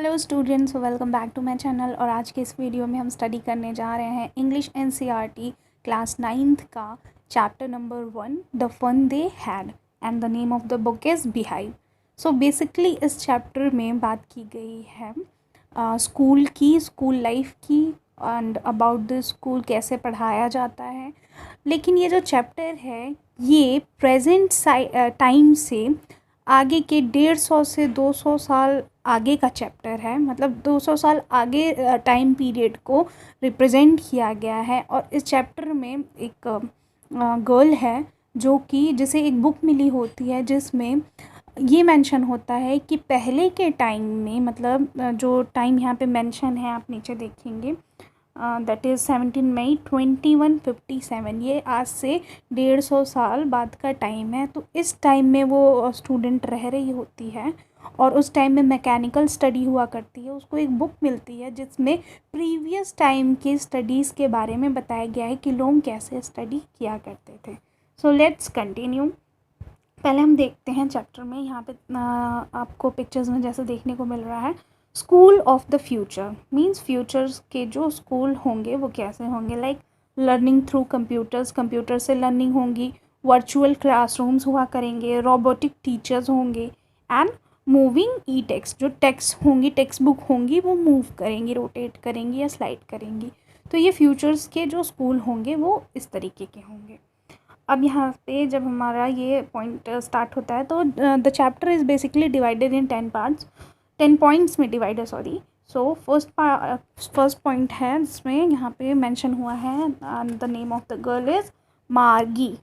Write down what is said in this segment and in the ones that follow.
Hello students, welcome back to my channel. और आज के इस वीडियो में हम स्टडी करने जा रहे हैं इंग्लिश एनसीईआरटी क्लास 9th का chapter number 1 the fun they had and the name of the book is beehive. So basically इस चैप्टर में बात की गई है स्कूल लाइफ की एंड अबाउट द स्कूल कैसे पढ़ाया जाता है। लेकिन ये जो चैप्टर है ये प्रेजेंट टाइम से आगे के 150 से 200 साल आगे का चैप्टर है। मतलब 200 साल आगे टाइम पीरियड को रिप्रेजेंट किया गया है। और इस चैप्टर में एक गर्ल है जो कि जिसे एक बुक मिली होती है जिसमें ये मेंशन होता है कि पहले के टाइम में, मतलब जो टाइम यहाँ पे मेंशन है आप नीचे देखेंगे, दैट इज़ 17 मई 2157। ये आज से 150 साल बाद का टाइम है। तो इस टाइम में वो स्टूडेंट रह रही होती है और उस टाइम में मैकेनिकल स्टडी हुआ करती है। उसको एक बुक मिलती है जिसमें प्रीवियस टाइम के स्टडीज़ के बारे में बताया गया है कि लोग कैसे स्टडी किया करते थे। So let's continue. पहले हम देखते हैं चैप्टर में। यहाँ पे आपको पिक्चर्स में जैसे देखने को मिल रहा है, school of the future means futures के जो स्कूल होंगे वो कैसे होंगे। Like learning through computers, computer से लर्निंग होंगी, वर्चुअल क्लासरूम्स हुआ करेंगे, रोबोटिक टीचर्स होंगे एंड मूविंग ई टेक्स्ट, जो टेक्स्ट होंगी, टेक्स्ट बुक होंगी वो मूव करेंगी, रोटेट करेंगी या स्लाइड करेंगी। तो ये फ्यूचर्स के जो स्कूल होंगे वो इस तरीके के होंगे। अब यहाँ पे जब हमारा ये पॉइंट स्टार्ट होता है तो the chapter is basically divided in 10 parts, 10 points में divided, sorry. So first point है जिसमें यहाँ पे मेंशन हुआ है the name of the girl is Margi.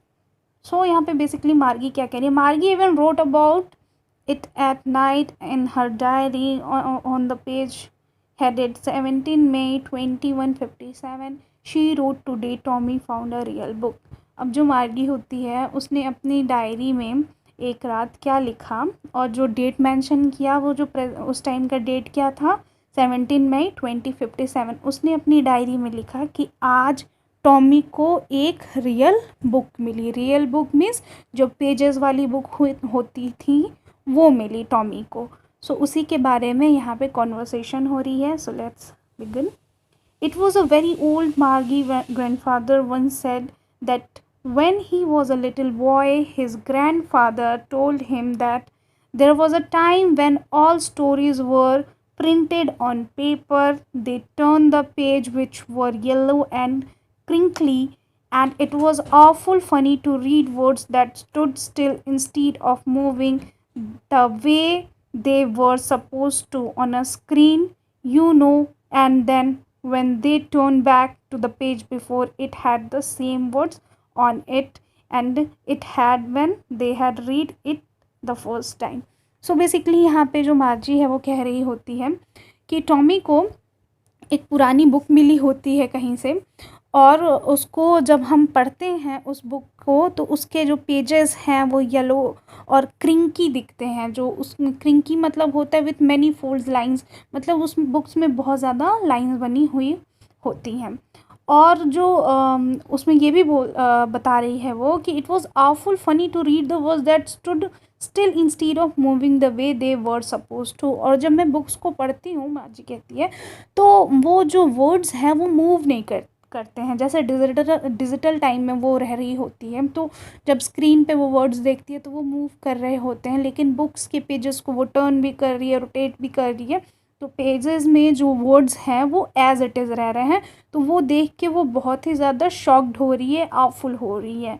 So यहाँ पे बेसिकली मार्गी क्या कह रही है, मार्गी even wrote about it at night in her diary on the page headed 17 May 2157. She wrote today Tommy found a real book. अब जो मार्गी होती है उसने अपनी डायरी में एक रात क्या लिखा और जो डेट मेंशन किया वो जो उस टाइम का डेट क्या था, 17 मई 2057। उसने अपनी डायरी में लिखा कि आज टॉमी को एक रियल बुक मिली। रियल बुक मीन्स जो पेजेस वाली बुक होती थी वो मिली टॉमी को। सो उसी के बारे में यहाँ पे कॉन्वर्सेशन हो रही है। So let's begin. It was a very old मार्गी grandfather once said that when he was a little boy his grandfather told him that there was a time when all stories were printed on paper. They turned the page which were yellow and crinkly, and it was awful funny to read words that stood still instead of moving the way they were supposed to on a screen, and then when they turned back to the page before, it had the same words on it and it had when they had read it the first time. So basically यहाँ पे जो मार्जी है वो कह रही होती है कि टॉमी को एक पुरानी बुक मिली होती है कहीं से, और उसको जब हम पढ़ते हैं उस बुक को तो उसके जो पेजेस हैं वो येलो और क्रिंकी दिखते हैं। जो उस क्रिंकी मतलब होता है विथ मैनी फोल्ड्स लाइंस, मतलब उस बुक्स में बहुत ज़्यादा लाइंस बनी हुई होती हैं। और जो उसमें ये भी बता रही है वो कि it was awful funny to read the words that stood still instead of moving the way they were suppose to. और जब मैं बुक्स को पढ़ती हूँ, माजी कहती है, तो वो जो वर्ड्स हैं वो मूव नहीं करते हैं। जैसे डिजिटल टाइम में वो रह रही होती है तो जब स्क्रीन पे वो वर्ड्स देखती है तो वो मूव कर रहे होते हैं, लेकिन बुक्स के पेजेस को वो टर्न भी कर रही है, रोटेट भी कर रही है। तो पेजेस में जो वर्ड्स हैं वो एज इट इज़ रह रहे हैं। तो वो देख के वो बहुत ही ज़्यादा शॉक्ड हो रही है, आवफुल हो रही है।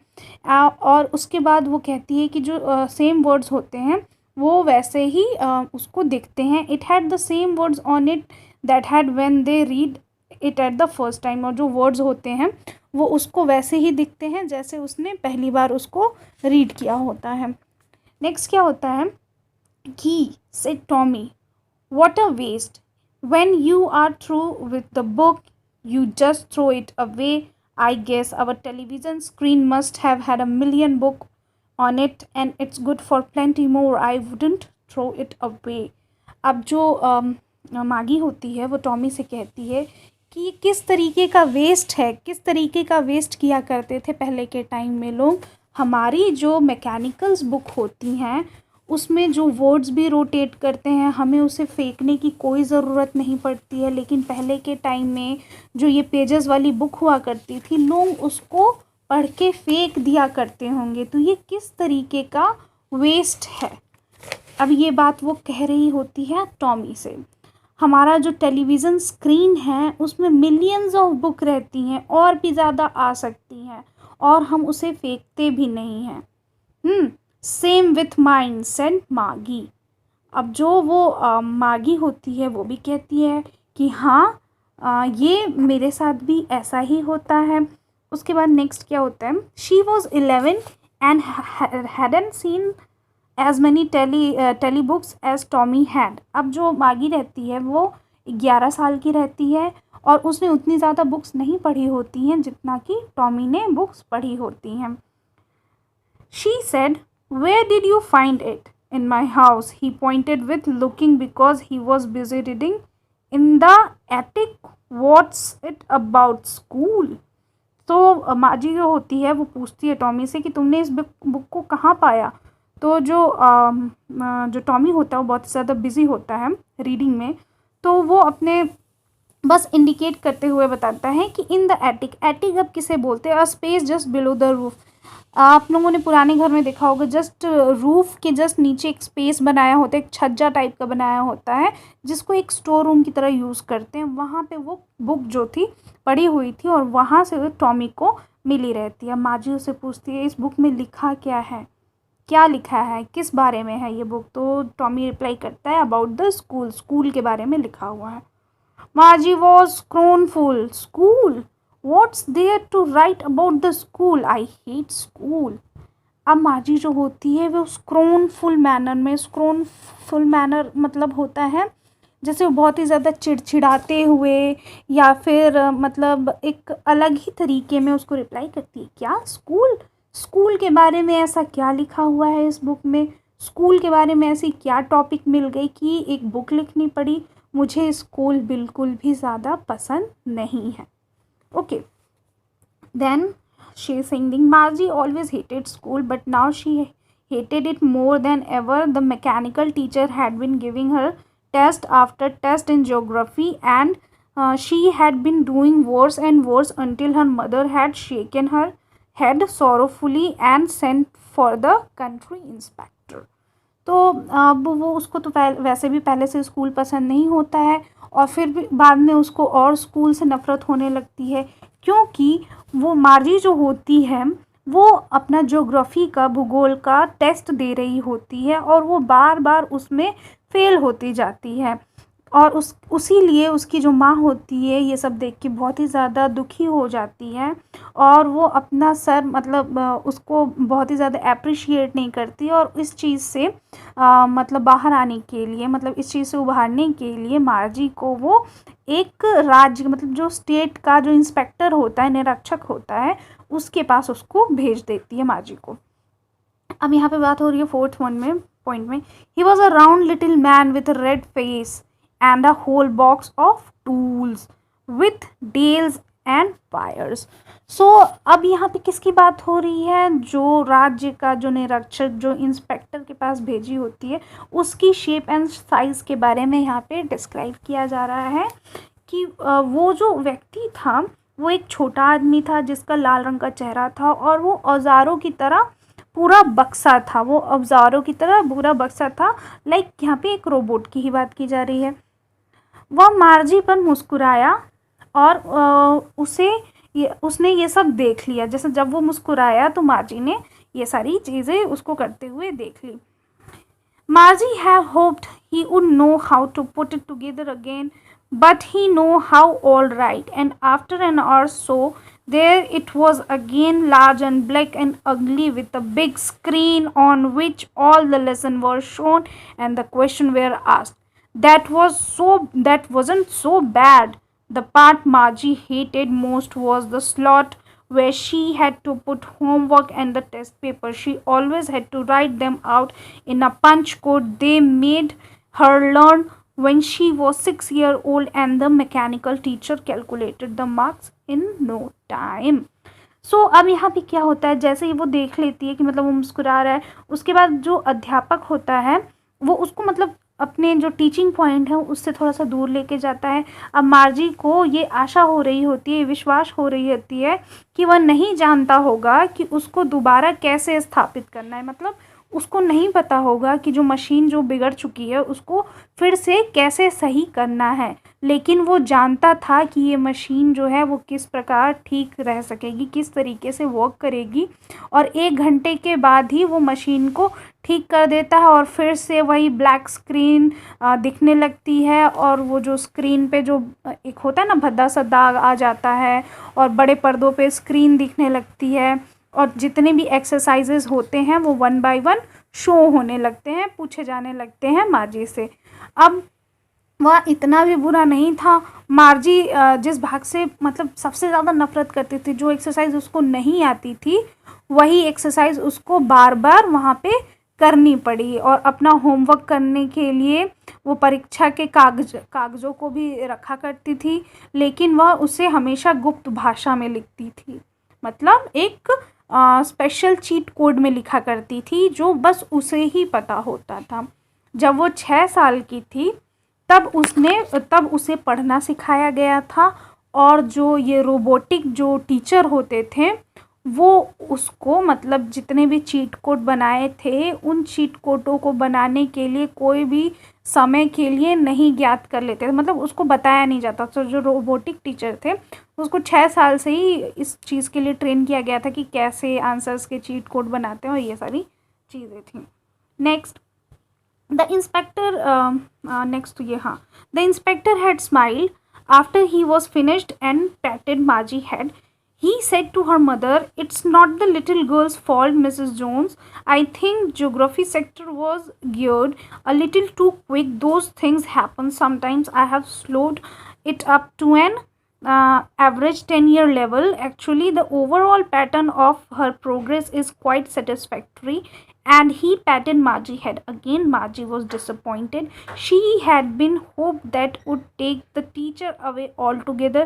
और उसके बाद वो कहती है कि जो सेम वर्ड्स होते हैं वो वैसे ही उसको दिखते हैं। It had the same words on it that had when they read it at the first time. और जो वर्ड्स होते हैं वो उसको वैसे ही दिखते हैं जैसे उसने पहली बार उसको रीड किया होता है। नेक्स्ट क्या होता है कि said Tommy, what a waste. When you are through with the book, you just throw it away. I guess our television screen must have had a million book on it and it's good for plenty more. I wouldn't throw it away. अब जो मागी होती है वो Tommy से कहती है कि किस तरीके का वेस्ट है, किस तरीके का वेस्ट किया करते थे पहले के टाइम में लोग। हमारी जो मैकेनिकल्स बुक होती हैं उसमें जो वर्ड्स भी रोटेट करते हैं, हमें उसे फेंकने की कोई ज़रूरत नहीं पड़ती है। लेकिन पहले के टाइम में जो ये पेजेस वाली बुक हुआ करती थी, लोग उसको पढ़ के फेंक दिया करते होंगे। तो ये किस तरीके का वेस्ट है। अब ये बात वो कह रही होती है टॉमी से। हमारा जो टेलीविज़न स्क्रीन है उसमें मिलियंस ऑफ बुक रहती हैं, और भी ज़्यादा आ सकती हैं, और हम उसे फेंकते भी नहीं हैं। सेम विथ माइंड सेड मागी। अब जो वो मागी होती है वो भी कहती है कि हाँ, ये मेरे साथ भी ऐसा ही होता है। उसके बाद नेक्स्ट क्या होता है, she was 11 and hadn't seen as many telly books as Tommy had. अब जो मागी रहती है वो 11 साल की रहती है, और उसने उतनी ज़्यादा बुक्स नहीं पढ़ी होती हैं जितना कि टॉमी ने बुक्स पढ़ी होती हैं। She said, where did you find it? In my house, he pointed with looking because he was busy reading. In the attic. What's it about school? तो माजी जो होती है वो पूछती है टॉमी से कि तुमने इस बुक को कहाँ पाया। तो जो टॉमी होता है वो बहुत ज़्यादा बिजी होता है रीडिंग में, तो वो अपने बस इंडिकेट करते हुए बताता है कि इन द एटिक। एटिक अब किसे बोलते हैं, a space just below the roof. आप लोगों ने पुराने घर में देखा होगा, जस्ट रूफ के जस्ट नीचे एक स्पेस बनाया होता है, एक छज्जा टाइप का बनाया होता है, जिसको एक स्टोर रूम की तरह यूज़ करते हैं। वहाँ पे वो बुक जो थी पड़ी हुई थी, और वहाँ से टॉमी को मिली रहती है। माजी उसे पूछती है, इस बुक में लिखा क्या है, क्या लिखा है, किस बारे में है ये बुक। तो टॉमी रिप्लाई करता है, अबाउट द स्कूल, स्कूल के बारे में लिखा हुआ है। Margie was scornful. School? What's there to write about the school? I hate school. अब मार्जी जो होती है वो स्क्रॉनफुल मैनर में, स्क्रॉनफुल मैनर मतलब होता है जैसे वो बहुत ही ज़्यादा चिड़चिड़ाते हुए, या फिर मतलब एक अलग ही तरीके में उसको रिप्लाई करती है, क्या स्कूल, स्कूल के बारे में ऐसा क्या लिखा हुआ है इस बुक में, स्कूल के बारे में ऐसी क्या टॉपिक मिल गई कि एक बुक लिखनी पड़ी। मुझे स्कूल बिल्कुल भी ज़्यादा पसंद नहीं है। Okay, then she is singing, Margie always hated school but now she hated it more than ever. The mechanical teacher had been giving her test after test in geography, and she had been doing worse and worse until her mother had shaken her head sorrowfully and sent for the country inspector. तो अब वो उसको तो वैसे भी पहले से school पसंद नहीं होता है, और फिर भी बाद में उसको और स्कूल से नफ़रत होने लगती है, क्योंकि वो मार्जी जो होती है वो अपना ज्योग्राफी का, भूगोल का टेस्ट दे रही होती है, और वो बार बार उसमें फ़ेल होती जाती है। और उसी लिए उसकी जो माँ होती है ये सब देख के बहुत ही ज़्यादा दुखी हो जाती है, और वो अपना सर मतलब उसको बहुत ही ज़्यादा अप्रिशिएट नहीं करती। और इस चीज़ से मतलब बाहर आने के लिए, मतलब इस चीज़ से उभारने के लिए मार्जी को वो एक राज्य, मतलब जो स्टेट का जो इंस्पेक्टर होता है, निरीक्षक होता है, उसके पास उसको भेज देती है मार्जी को। अब यहाँ पे बात हो रही है फोर्थ पॉइंट में, he was a round little man with red face and a whole box of tools with nails and wires. So अब यहाँ पे किसकी बात हो रही है, जो राज्य का जो निरीक्षक, जो इंस्पेक्टर के पास भेजी होती है, उसकी शेप एंड साइज़ के बारे में यहाँ पे डिस्क्राइब किया जा रहा है कि वो जो व्यक्ति था वो एक छोटा आदमी था जिसका लाल रंग का चेहरा था, और वो औजारों की तरह पूरा बक्सा था, वो औजारों की तरह पूरा बक्सा था। लाइक यहाँ पे एक रोबोट की ही बात की जा रही है। वह मार्जी पर मुस्कुराया, और उसने ये सब देख लिया। जैसे जब वो मुस्कुराया तो मार्जी ने ये सारी चीज़ें उसको करते हुए देख ली। मार्जी had hoped he would know how to put it together again, but he know how all right. And after an hour so, there it was again, large and black and ugly, with a big screen on which all the lessons were shown and the questions were asked. That wasn't so bad. The part Margie hated most was the slot where she had to put homework and the test paper. She always had to write them out in a punch code they made her learn when she was 6 years old, and the mechanical teacher calculated the marks in no time. सो अब यहाँ पे क्या होता है, जैसे ही वो देख लेती है कि मतलब वो मुस्कुरा रहा है, उसके बाद जो अध्यापक होता है वो उसको मतलब अपने जो टीचिंग पॉइंट है उससे थोड़ा सा दूर लेके जाता है। अब मार्जी को ये आशा हो रही होती है, विश्वास हो रही होती है कि वह नहीं जानता होगा कि उसको दोबारा कैसे स्थापित करना है, मतलब उसको नहीं पता होगा कि जो मशीन जो बिगड़ चुकी है उसको फिर से कैसे सही करना है। लेकिन वो जानता था कि ये मशीन जो है वो किस प्रकार ठीक रह सकेगी, किस तरीके से वर्क करेगी, और 1 घंटे के बाद ही वो मशीन को ठीक कर देता है और फिर से वही ब्लैक स्क्रीन दिखने लगती है। और वो जो स्क्रीन पे जो एक होता है ना भद्दा सा दाग आ जाता है और बड़े पर्दों पे स्क्रीन दिखने लगती है, और जितने भी एक्सरसाइजेज होते हैं वो 1 बाय 1 शो होने लगते हैं, पूछे जाने लगते हैं मार्जी से। अब वह इतना भी बुरा नहीं था। मार्जी जिस भाग से मतलब सबसे ज़्यादा नफ़रत करती थी, जो एक्सरसाइज उसको नहीं आती थी, वही एक्सरसाइज उसको बार बार वहाँ पे करनी पड़ी। और अपना होमवर्क करने के लिए वो परीक्षा के कागज़ों को भी रखा करती थी, लेकिन वह उसे हमेशा गुप्त भाषा में लिखती थी, मतलब एक स्पेशल चीट कोड में लिखा करती थी जो बस उसे ही पता होता था। जब वो 6 साल की थी तब उसे पढ़ना सिखाया गया था, और जो ये रोबोटिक जो टीचर होते थे वो उसको मतलब जितने भी चीट कोड बनाए थे उन चीट कोडों को बनाने के लिए कोई भी समय के लिए नहीं ज्ञात कर लेते थे, मतलब उसको बताया नहीं जाता। तो जो रोबोटिक टीचर थे उसको 6 साल से ही इस चीज़ के लिए ट्रेन किया गया था कि कैसे आंसर्स के चीट कोड बनाते हैं, और ये सारी चीज़ें थी। Next The inspector, next to हाँ, the inspector had smiled after he was finished and patted Margie's head. He said to her mother, "It's not the little girl's fault, Mrs. Jones. I think geography sector was geared a little too quick. Those things happen sometimes. I have slowed it up to an average 10-year level. Actually, the overall pattern of her progress is quite satisfactory." And he patted Margie's head. Again, Margie was disappointed. She had been hoped that would take the teacher away altogether.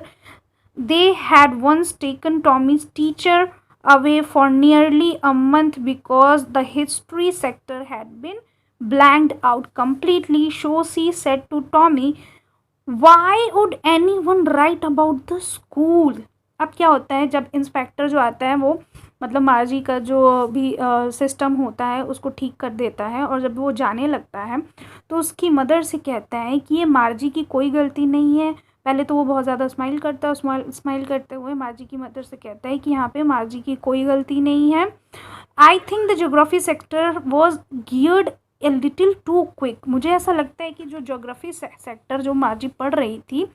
They had once taken Tommy's teacher away for nearly a month because the history sector had been blanked out completely. So she said to Tommy, "Why would anyone write about the school?" अब क्या होता है, जब inspector जो आता है वो मतलब मार्जी का जो भी सिस्टम होता है उसको ठीक कर देता है, और जब वो जाने लगता है तो उसकी मदर से कहता है कि ये मार्जी की कोई गलती नहीं है। पहले तो वो बहुत ज़्यादा स्माइल करता है, स्माइल करते हुए मार्जी की मदर से कहता है कि यहाँ पे मार्जी की कोई गलती नहीं है। I think the geography sector was geared a little too quick. मुझे ऐसा लगता है कि जो ज्योग्राफी सेक्टर जो मार्जी पढ़ रही थी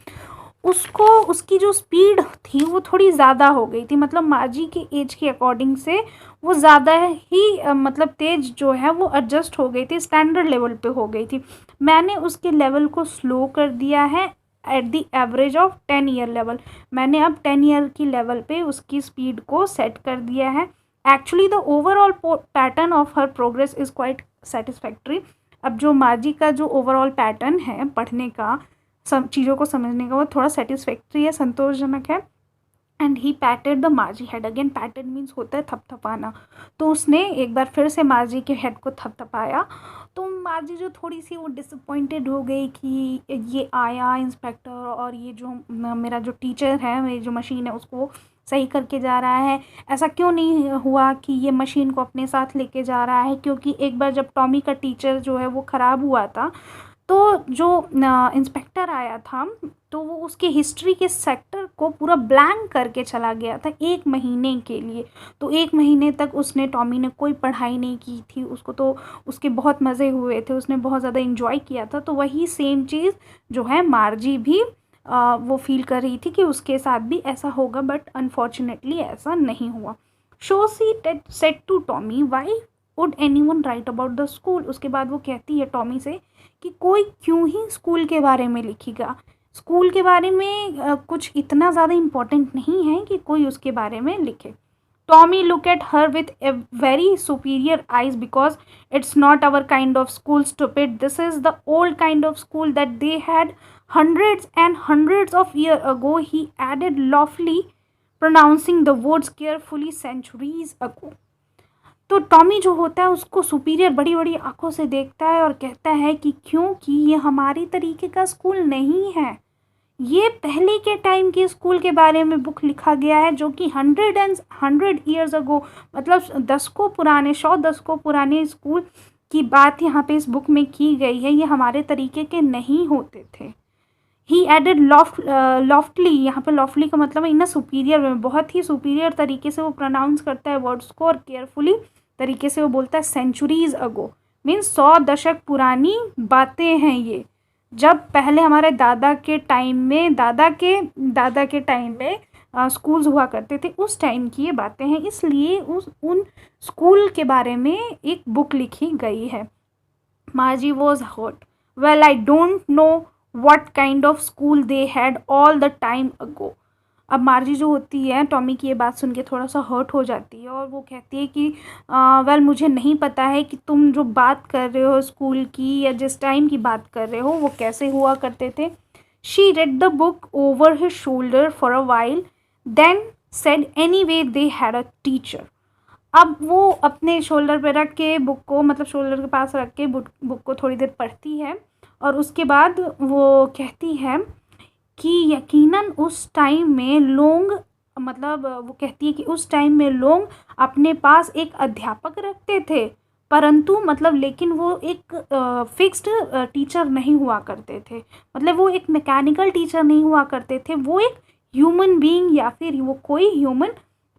उसको उसकी जो स्पीड थी वो थोड़ी ज़्यादा हो गई थी, मतलब मार्जी के एज के अकॉर्डिंग से वो ज़्यादा ही मतलब तेज जो है वो एडजस्ट हो गई थी, स्टैंडर्ड लेवल पे हो गई थी। मैंने उसके लेवल को स्लो कर दिया है at the average of 10 year level. मैंने अब 10 ईयर की लेवल पे उसकी स्पीड को सेट कर दिया है। Actually the overall pattern of her progress is quite satisfactory. अब जो मार्जी का जो ओवरऑल पैटर्न है पढ़ने का, सब चीज़ों को समझने का, वो थोड़ा सेटिस्फैक्ट्री है, संतोषजनक है। And he पैटेड the मार्जी head again. पैटेड means होता है थपथपाना। तो उसने एक बार फिर से मार्जी के हेड को थपथपाया। तो मार्जी जो थोड़ी सी वो डिसअपॉइंटेड हो गई कि ये आया इंस्पेक्टर और ये जो मेरा जो टीचर है, मेरी जो मशीन है उसको सही करके जा रहा है। ऐसा क्यों नहीं हुआ कि ये मशीन को अपने साथ लेके जा रहा है, क्योंकि एक बार जब टॉमी का टीचर जो है वो ख़राब हुआ था तो जो इंस्पेक्टर आया था तो वो उसके हिस्ट्री के सेक्टर को पूरा ब्लैंक करके चला गया था 1 महीने के लिए। तो 1 महीने तक उसने टॉमी ने कोई पढ़ाई नहीं की थी, उसको तो उसके बहुत मज़े हुए थे, उसने बहुत ज़्यादा इन्जॉय किया था। तो वही सेम चीज़ जो है मार्जी भी वो फील कर रही थी कि उसके साथ भी ऐसा होगा, बट अनफॉर्चुनेटली ऐसा नहीं हुआ। So she said to Tommy, "why would anyone write about the school?" उसके बाद वो कहती है टॉमी से कि कोई क्यों ही स्कूल के बारे में लिखेगा, स्कूल के बारे में कुछ इतना ज़्यादा इम्पोर्टेंट नहीं है कि कोई उसके बारे में लिखे। Tommy look at her with a very superior eyes because it's not our kind of school stupid, this is the old kind of school that they had hundreds and hundreds of years ago, he added loftily, pronouncing the words carefully centuries ago. तो Tommy जो होता है उसको superior बड़ी बड़ी आंखों से देखता है और कहता है कि क्योंकि ये हमारी तरीके का स्कूल नहीं है, ये पहले के टाइम के स्कूल के बारे में बुक लिखा गया है जो कि 100 ईयर्स अगो, मतलब दशकों पुराने, 100 दशकों पुराने स्कूल की बात यहाँ पे इस बुक में की गई है, ये हमारे तरीके के नहीं होते थे। ही एडेड लॉफ्टली, यहाँ पे लॉफ्टली का मतलब है इन अ सुपीरियर में, बहुत ही सुपीरियर तरीके से वो प्रोनाउंस करता है वर्ड्स को और केयरफुली तरीके से वो बोलता है सेंचुरीज अगो, मीन्स 100 दशक पुरानी बातें हैं ये, जब पहले हमारे दादा के टाइम में, दादा के टाइम में स्कूल्स हुआ करते थे, उस टाइम की ये बातें हैं, इसलिए उन स्कूल के बारे में एक बुक लिखी गई है। Margie was hurt, well I don't know what kind of school they had all the time ago। अब मार्जी जो होती है टॉमी की ये बात सुन के थोड़ा सा हर्ट हो जाती है और वो कहती है कि वेल मुझे नहीं पता है कि तुम जो बात कर रहे हो स्कूल की या जिस टाइम की बात कर रहे हो वो कैसे हुआ करते थे। She read the book over his shoulder for a while then said anyway they had a teacher। अब वो अपने शोल्डर पे रख के बुक को, मतलब शोल्डर के पास रख के बुक को थोड़ी देर पढ़ती है और उसके बाद वो कहती है कि यकीनन उस टाइम में लोग, मतलब वो कहती है कि उस टाइम में लोग अपने पास एक अध्यापक रखते थे, परंतु मतलब लेकिन वो एक फिक्स्ड टीचर नहीं हुआ करते थे, मतलब वो एक मैकेनिकल टीचर नहीं हुआ करते थे, वो एक ह्यूमन बीइंग या फिर वो कोई ह्यूमन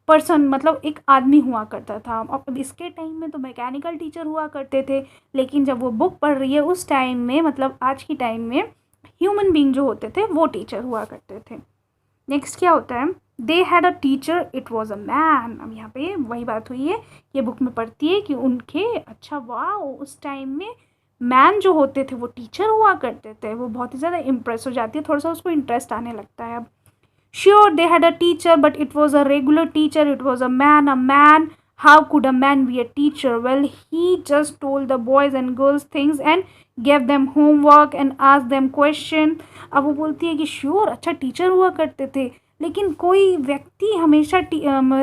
पर्सन, मतलब एक आदमी हुआ करता था। अब इसके टाइम में तो मैकेनिकल टीचर हुआ करते थे, लेकिन जब वो बुक पढ़ रही है उस टाइम में, मतलब आज की टाइम में ह्यूमन बीइंग जो होते थे वो टीचर हुआ करते थे। नेक्स्ट क्या होता है, दे had a teacher it was a man. अब यहाँ पे वही बात हुई है, ये बुक में पढ़ती है कि उनके, अच्छा वाह, उस टाइम में मैन जो होते थे वो टीचर हुआ करते थे। वो बहुत ही ज़्यादा इम्प्रेस हो जाती है, थोड़ा सा उसको इंटरेस्ट आने लगता है। अब sure they had a teacher but it was a regular teacher, it was a man, how could a man be a teacher? Well, he just told the boys and girls things and gave them homework and asked them question। अब वो बोलती है कि sure अच्छा teacher हुआ करते थे, लेकिन कोई व्यक्ति हमेशा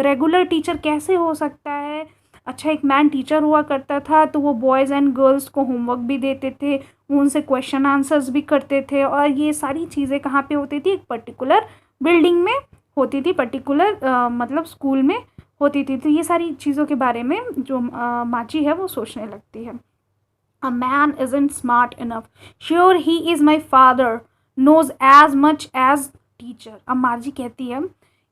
रेगुलर टीचर कैसे हो सकता है? अच्छा एक मैन टीचर हुआ करता था तो वो बॉयज़ एंड गर्ल्स को होमवर्क भी देते थे, उनसे क्वेश्चन आंसर्स भी करते थे, और ये सारी चीज़ें कहाँ पे होती थी? एक पर्टिकुलर बिल्डिंग में होती थी, पर्टिकुलर मतलब स्कूल में होती थी। तो ये सारी चीज़ों के बारे में जो माची है वो सोचने लगती है। A man isn't smart enough, sure he is my father, knows as much as teacher. अब मार्जी कहती है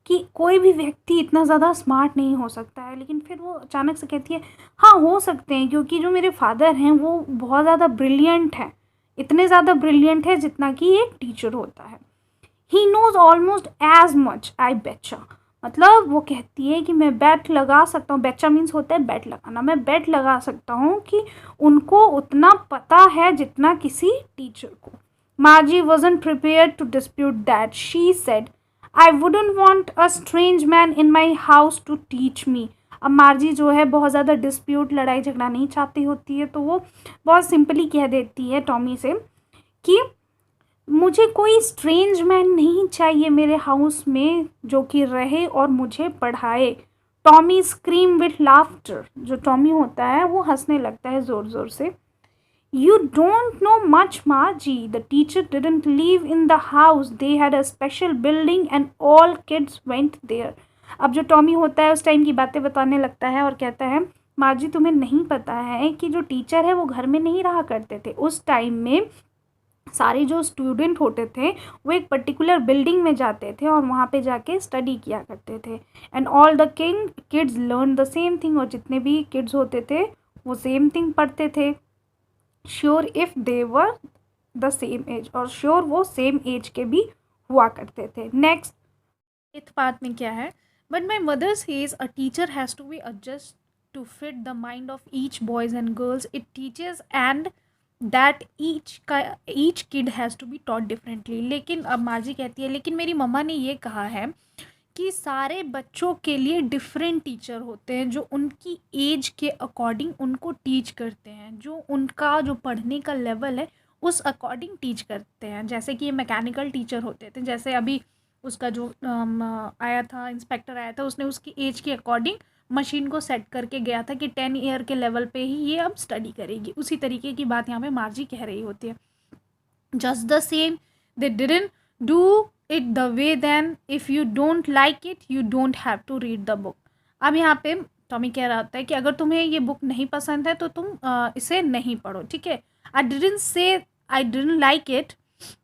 कि कोई भी व्यक्ति इतना ज़्यादा स्मार्ट नहीं हो सकता है, लेकिन फिर वो अचानक से कहती है हाँ हो सकते हैं, क्योंकि जो मेरे फादर हैं वो बहुत ज़्यादा ब्रिलियंट है, इतने ज़्यादा ब्रिलियंट है जितना कि एक टीचर होता है। He knows almost as much I बेचा, मतलब वो कहती है कि मैं बेट लगा सकता हूँ, बेचा मीन्स होता है बेट लगाना, मैं बेट लगा सकता हूँ कि उनको उतना पता है जितना किसी टीचर को। मार्जी wasn't prepared to dispute that. She said, I wouldn't want a strange man in my house to teach me। अब मार्जी जो है बहुत ज़्यादा डिस्प्यूट, लड़ाई झगड़ा नहीं चाहती होती है, तो वो बहुत सिंपली कह देती है टॉमी से कि मुझे कोई स्ट्रेंज मैन नहीं चाहिए मेरे हाउस में जो कि रहे और मुझे पढ़ाए। टॉमी स्क्रीम विथ लाफ्टर, जो टॉमी होता है वो हंसने लगता है ज़ोर ज़ोर से। You don't know much Margie, the teacher didn't live in the house, they had a special building and all kids went there. अब जो टॉमी होता है उस टाइम की बातें बताने लगता है और कहता है मार्जी तुम्हें नहीं पता है कि जो टीचर है वो घर में नहीं रहा करते थे, उस टाइम में सारे जो स्टूडेंट होते थे वो एक पर्टिकुलर बिल्डिंग में जाते थे और वहाँ पे जाके स्टडी किया करते थे। And all the kids learn the same thing, और जितने भी किड्स होते थे वो सेम थिंग पढ़ते थे। Sure if they were the same age, और श्योर वो सेम एज के भी हुआ करते थे। नेक्स्ट इस पार्ट में क्या है, but my mother says a teacher has to be adjust to fit the mind of each boys and girls it teachers and that each kid has to be taught differently. लेकिन अब Margie कहती है लेकिन मेरी मम्मा ने ये कहा है कि सारे बच्चों के लिए डिफरेंट टीचर होते हैं जो उनकी एज के अकॉर्डिंग उनको टीच करते हैं, जो उनका जो पढ़ने का लेवल है उस अकॉर्डिंग टीच करते हैं। जैसे कि ये मैकेनिकल टीचर होते थे, जैसे अभी उसका जो आया था, इंस्पेक्टर आया था, उसने उसकी एज के अकॉर्डिंग मशीन को सेट करके गया था कि 10 ईयर के लेवल पे ही ये अब स्टडी करेगी। उसी तरीके की बात यहाँ पे मार्जी कह रही होती है। Just the same they didn't do it the way, then if you don't like it you don't have to read the book. अब यहाँ पे टॉमी कह रहा होता है कि अगर तुम्हें ये बुक नहीं पसंद है तो तुम इसे नहीं पढ़ो, ठीक है। I didn't say I didn't like it,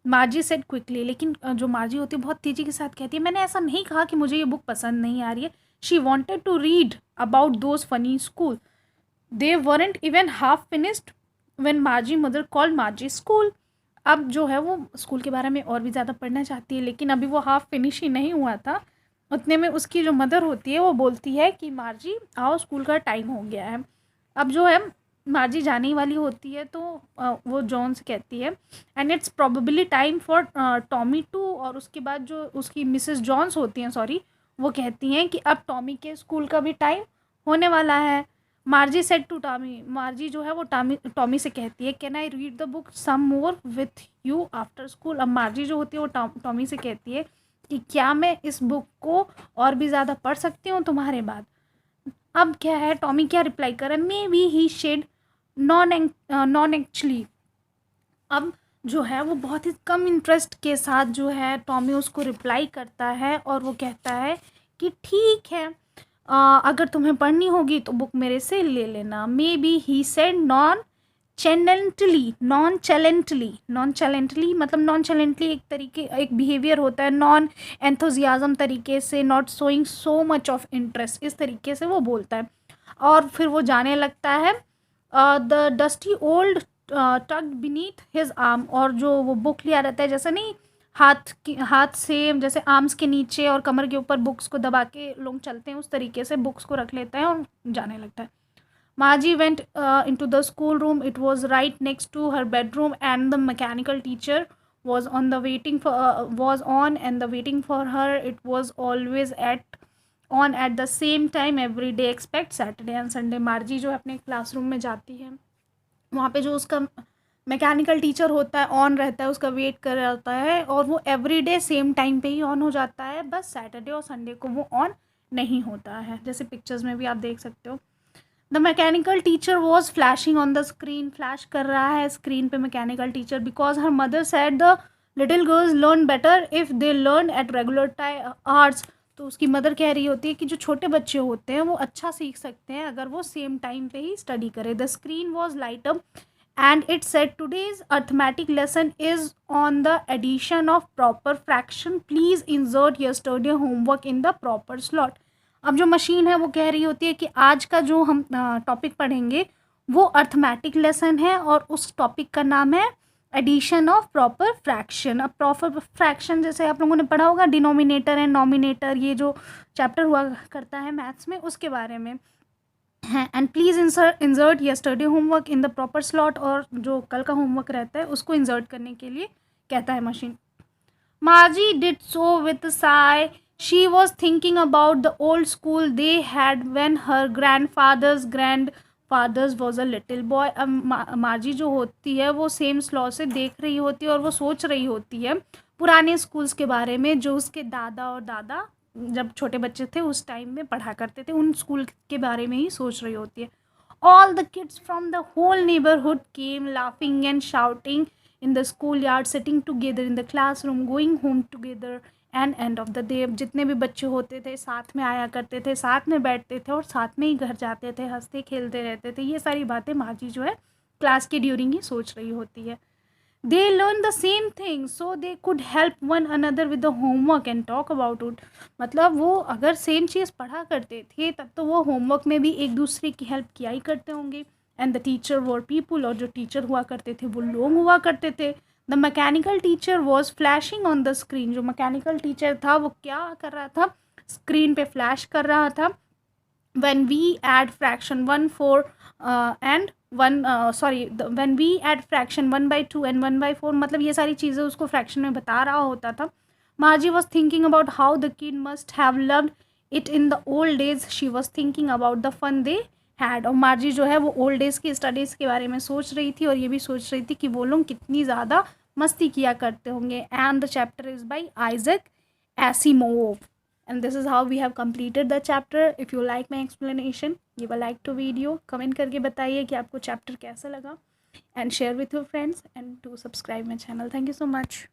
मार्जी said quickly. लेकिन जो मार्जी होती है बहुत तेज़ी के साथ कहती है, मैंने ऐसा नहीं कहा कि मुझे ये बुक पसंद नहीं आ रही है। She wanted to read about those funny school, they weren't even half finished when Margie mother called Margie school. अब जो है वो स्कूल के बारे में और भी ज़्यादा पढ़ना चाहती है, लेकिन अभी वो हाफ फिनिश ही नहीं हुआ था। उतने में उसकी जो मदर होती है वो बोलती है कि मार्जी आओ, स्कूल का टाइम हो गया है। अब जो है मार्जी जाने ही वाली होती है, तो वो जॉन से कहती है and it's probably time for Tommy too. और उसके बाद जो उसकी मिसेस जॉन्स होती हैं, सॉरी, वो कहती हैं कि अब टॉमी के स्कूल का भी टाइम होने वाला है। Margie said to Tommy, Margie जो है वो टॉमी से कहती है can I read the book some more with you after school. अब मार्जी जो होती है वो टॉमी से कहती है कि क्या मैं इस बुक को और भी ज़्यादा पढ़ सकती हूँ तुम्हारे बाद। अब क्या है, टॉमी क्या रिप्लाई कर रहा है, मे बी ही शेड नॉन एक्चुअली। अब जो है वो बहुत ही कम इंटरेस्ट के साथ जो है टॉमी उसको रिप्लाई करता है और वो कहता है कि ठीक है, अगर तुम्हें पढ़नी होगी तो बुक मेरे से ले लेना। Maybe he said nonchalantly मतलब नॉन चैलेंटली एक तरीके एक बिहेवियर होता है, नॉन एंथुजियाज्म तरीके से, not showing so much of interest, इस तरीके से वो बोलता है। और फिर वो जाने लगता है। The dusty old tug beneath his arm, और जो वो बुक लिया रहता है, जैसे नहीं हाथ से जैसे आर्म्स के नीचे और कमर के ऊपर बुक्स को दबा के लोग चलते हैं, उस तरीके से बुक्स को रख लेता है और जाने लगता है। Margie went into the schoolroom. It was right next to her bedroom, and the mechanical teacher was on the waiting for was on and the waiting for her. It was always at the same time every day except Saturday and Sunday. Margie जो अपने classroom में जाती है, वहाँ पे जो उसका mechanical teacher होता है ऑन रहता है, उसका वेट कर रहा होता है, और वो एवरीडे सेम टाइम पे ही ऑन हो जाता है, बस सैटरडे और संडे को वो ऑन नहीं होता है, जैसे पिक्चर्स में भी आप देख सकते हो। The mechanical teacher was flashing on the screen, flash कर रहा है स्क्रीन पे mechanical teacher, because her mother said the little girls learn better if they learn at regular hours. तो उसकी मदर कह रही होती है कि जो छोटे बच्चे होते हैं वो अच्छा सीख सकते हैं अगर वो सेम टाइम पे ही स्टडी करें। The screen was light up and it said today's arithmetic lesson is on the addition of proper fraction, please insert yesterday homework in the proper slot। अब जो मशीन है वो कह रही होती है कि आज का जो हम टॉपिक पढ़ेंगे वो अर्थमेटिक लेसन है और उस टॉपिक का नाम है एडिशन ऑफ प्रॉपर फ्रैक्शन। अब प्रॉपर फ्रैक्शन जैसे आप लोगों ने पढ़ा होगा, डिनोमिनेटर एंड नॉमिनेटर, ये जो चैप्टर हुआ करता है मैथ्स में, उसके बारे में है। And please insert yesterday homework in the proper slot, और जो कल का होमवर्क रहता है उसको इंसर्ट करने के लिए कहता है machine. Margie did so with a sigh. She was thinking about the old school they had when her grandfathers was a little boy। अब मार्जी जो होती है वो सेम स्लॉ से देख रही होती है और वो सोच रही होती है पुराने स्कूल्स के बारे में जो उसके दादा और दादा जब छोटे बच्चे थे उस टाइम में पढ़ा करते थे, उन स्कूल के बारे में ही सोच रही होती है। All the kids from the whole neighborhood came laughing and shouting in the schoolyard, sitting together in the classroom, going home together and end of the day। जितने भी बच्चे होते थे साथ में आया करते थे, साथ में बैठते थे और साथ में ही घर जाते थे, हंसते खेलते रहते थे। ये सारी बातें माजी जो है क्लास के ड्यूरिंग ही सोच रही होती है। They learned the same thing so they could help one another with the homework and talk about it। मतलब वो अगर सेम चीज़ पढ़ा करते थे तब तो वो होमवर्क में भी एक दूसरे की हेल्प किया ही करते होंगे। And the teacher were people, और जो टीचर हुआ करते थे वो लोग हुआ करते थे। The mechanical teacher was flashing on the screen, जो मैकेनिकल टीचर था वो क्या कर रहा था, स्क्रीन पे फ्लैश कर रहा था। when we add fraction 1/4 and 1 when we add fraction 1/2 and 1/4, मतलब ये सारी चीज़ें उसको फ्रैक्शन में बता रहा होता था। Margie was thinking about how the kid must have loved it in the old days। She was thinking about the fun they had। और मार्जी जो है वो ओल्ड डेज़ की स्टडीज़ के बारे में सोच रही थी और ये भी सोच रही थी कि वो लोग कितनी ज़्यादा मस्ती किया करते होंगे। And the chapter is by Isaac Asimov. And this is how we have completed the chapter. If you like my explanation, give a like to video, comment करके बताइए कि आपको chapter कैसा लगा, and share with your friends, and do subscribe my channel. Thank you so much.